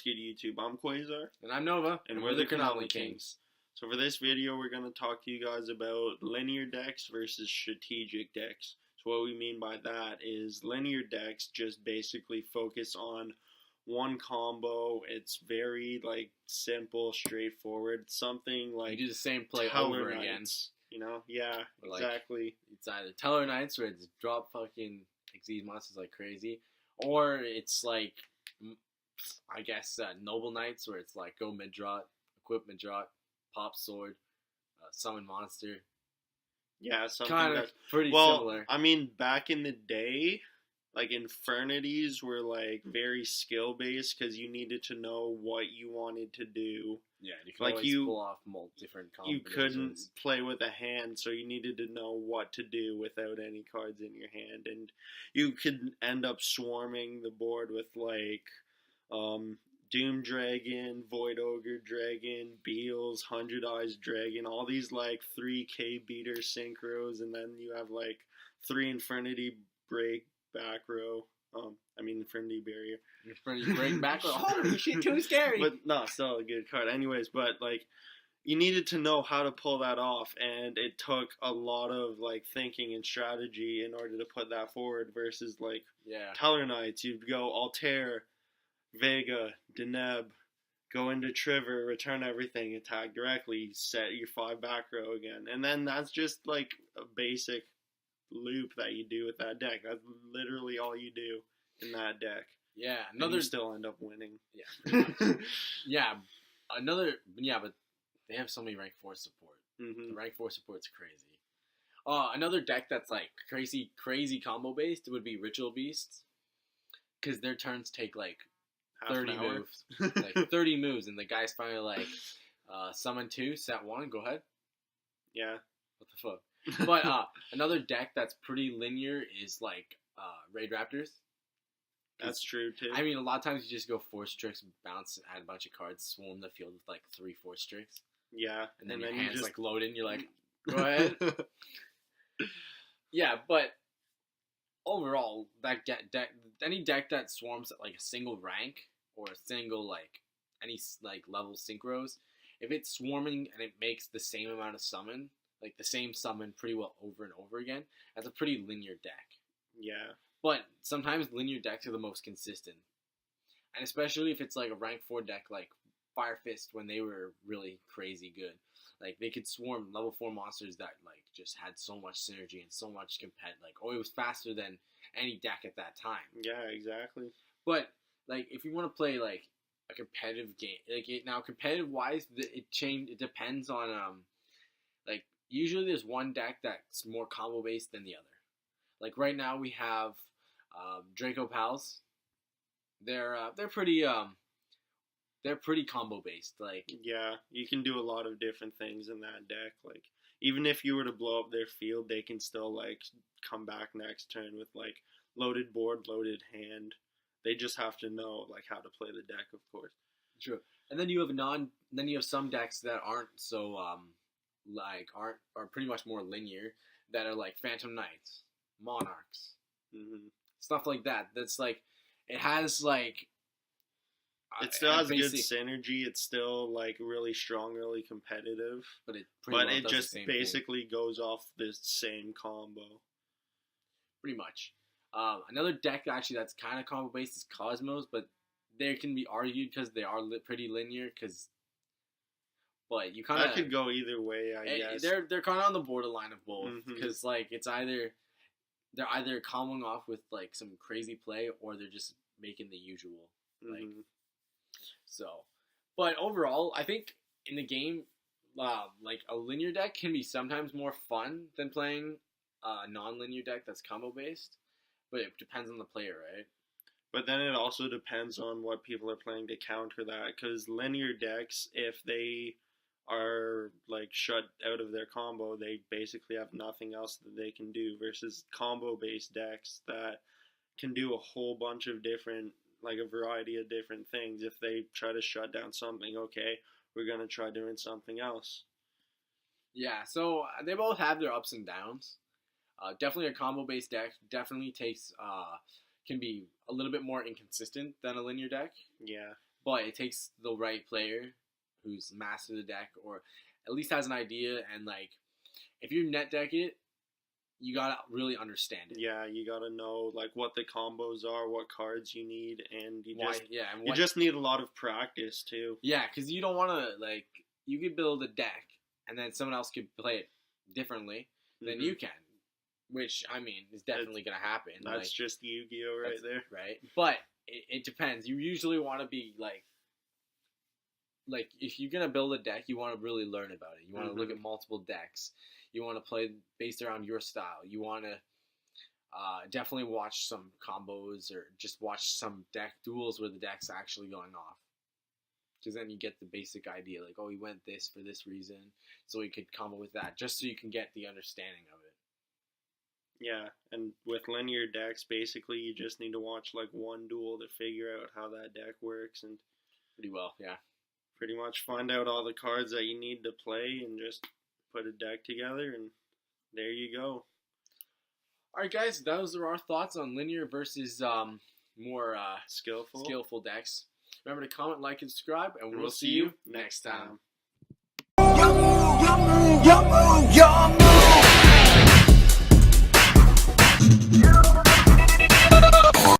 What's good, YouTube? I'm Quasar. And I'm Nova. And we're the Chronomaly Kings. So for this video, we're going to talk to you guys about linear decks versus strategic decks. So what we mean by that is linear decks just basically focus on one combo. It's very simple, straightforward. Something like you do the same play Teller over Knights, again. You know? Yeah, exactly. It's either Teller Knights where it's drop fucking these monsters like crazy, or it's like Noble Knights where it's like go mid-drop, equip mid-drop, pop sword, summon monster. Yeah, something kind of that's pretty similar. I mean, back in the day, Infernities were very skill based because you needed to know what you wanted to do. Yeah, you can always pull off different combinations. You couldn't play with a hand, so you needed to know what to do without any cards in your hand, and you could end up swarming the board with Doom Dragon, Void Ogre Dragon, Beals, 100 Eyes Dragon, all these 3k beater synchros, and then you have 3 Infernity break back row. Infernity Barrier. Infernity break back row. Holy shit, too scary. But no, still a good card. Anyways, but you needed to know how to pull that off, and it took a lot of thinking and strategy in order to put that forward versus Teller Knights. You'd go Altair, Vega, Deneb, go into Trigger, return everything, attack directly, set your 5 back row again. And then that's just a basic loop that you do with that deck. That's literally all you do in that deck. Yeah, and you still end up winning. Yeah. But they have so many rank 4 support. Mm-hmm. The rank 4 support's crazy. Another deck that's crazy combo based would be Ritual Beasts, because their turns take 30 moves. 30 moves, and the guy's finally summon 2, set 1, go ahead. Yeah. What the fuck? But another deck that's pretty linear is Raid Raptors. That's true too. I mean, a lot of times you just go Force Tricks, bounce, add a bunch of cards, swarm the field with 3 Force Tricks. Yeah. And then your hands load in, you're go ahead. Yeah, but overall, that deck, any deck that swarms at a single rank or a single any level synchros, if it's swarming and it makes the same amount of summon, the same summon pretty well over and over again, that's a pretty linear deck. Yeah. But sometimes linear decks are the most consistent, and especially if it's a rank 4 deck like Fire Fist when they were really crazy good. They could swarm level 4 monsters that just had so much synergy and so much it was faster than any deck at that time. Yeah, exactly. But if you want to play a competitive game, now competitive wise, it depends on usually there's one deck that's more combo based than the other. Right now we have Draco Pals. They're pretty combo based. Yeah, you can do a lot of different things in that deck. Even if you were to blow up their field, they can still come back next turn with loaded board, loaded hand. They just have to know how to play the deck, of course. True. And then you have some decks that aren't so are pretty much more linear, that are Phantom Knights, Monarchs, stuff like that. That's it has it still has good synergy. It's still really strong, really competitive. But it just basically goes off the same combo. Pretty much. Another deck actually that's kind of combo based is Cosmos, but they can be argued because they are pretty linear. But you kind of that could go either way, I guess. They're kind of on the borderline of both, because it's they're either comboing off with some crazy play, or they're just making the usual. So, but overall, I think in the game, a linear deck can be sometimes more fun than playing a non-linear deck that's combo based. But it depends on the player, right? But then it also depends on what people are playing to counter that. Because linear decks, if they are shut out of their combo, they basically have nothing else that they can do. Versus combo-based decks that can do a whole bunch of different, a variety of different things. If they try to shut down something, okay, we're gonna try doing something else. Yeah. So they both have their ups and downs. Definitely a combo-based deck definitely can be a little bit more inconsistent than a linear deck. Yeah. but it takes the right player who's mastered the deck or at least has an idea. And like, if you net deck it, you gotta really understand it. Yeah, you gotta know like what the combos are, what cards you need, and you you just need a lot of practice too. Yeah, because you don't want to like you could build a deck and then someone else could play it differently than you can, which I mean is definitely gonna happen. That's like, just Yu-Gi-Oh right there, right? But it depends. You usually want to be like if you're gonna build a deck, you want to really learn about it. You want to look at multiple decks. You want to play based around your style. You want to definitely watch some combos or just watch some deck duels where the deck's actually going off. Because then you get the basic idea, like, oh, he went this for this reason, so he could combo with that, just so you can get the understanding of it. Yeah, and with linear decks, basically, you just need to watch like one duel to figure out how that deck works, and pretty well, yeah. Pretty much find out all the cards that you need to play and just put a deck together, and there you go. Alright guys, those are our thoughts on linear versus more skillful decks. Remember to comment, like, and subscribe, and we'll see you next time.